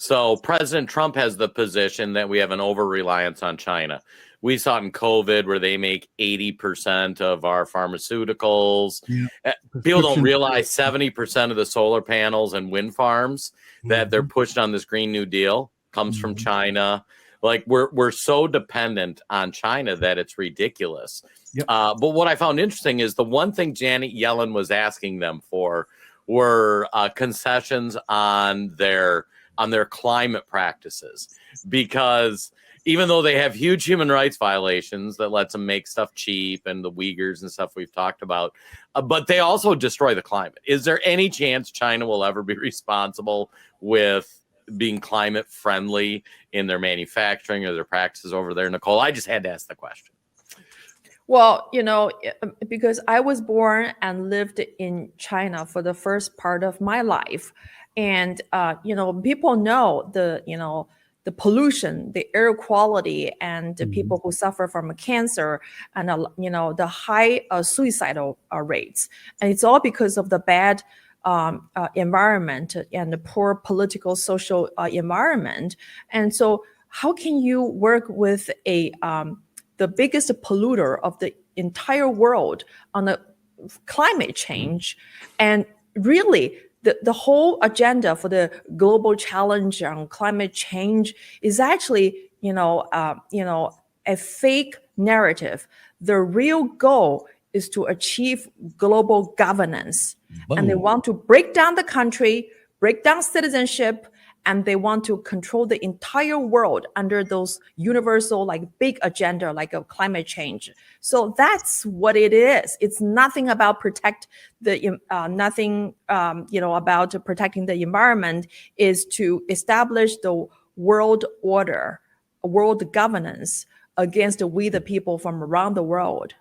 So President Trump has the position that we have an over-reliance on China. We saw it in COVID where they make 80% of our pharmaceuticals. Yeah. People don't realize 70% of the solar panels and wind farms that they're pushing on this Green New Deal comes from China. Like we're so dependent on China that it's ridiculous. Yep. But what I found interesting is the one thing Janet Yellen was asking them for were concessions on their climate practices, because even though they have huge human rights violations that lets them make stuff cheap and the Uyghurs and stuff we've talked about, but they also destroy the climate. Is there any chance China will ever be responsible with being climate friendly in their manufacturing or their practices over there, Nicole? I just had to ask the question. Well, because I was born and lived in China for the first part of my life. And, people know the pollution, the air quality, and the people who suffer from cancer, and, the high suicidal rates. And it's all because of the bad environment and the poor political, social environment. And so how can you work with the biggest polluter of the entire world on the climate change? And really, the whole agenda for the global challenge on climate change is actually, a fake narrative. The real goal is to achieve global governance. Boom. And they want to break down the country, break down citizenship, and they want to control the entire world under those universal, big agenda, like a climate change. So that's what it is. It's nothing about about protecting the environment. Is to establish the world order, world governance against we the people from around the world.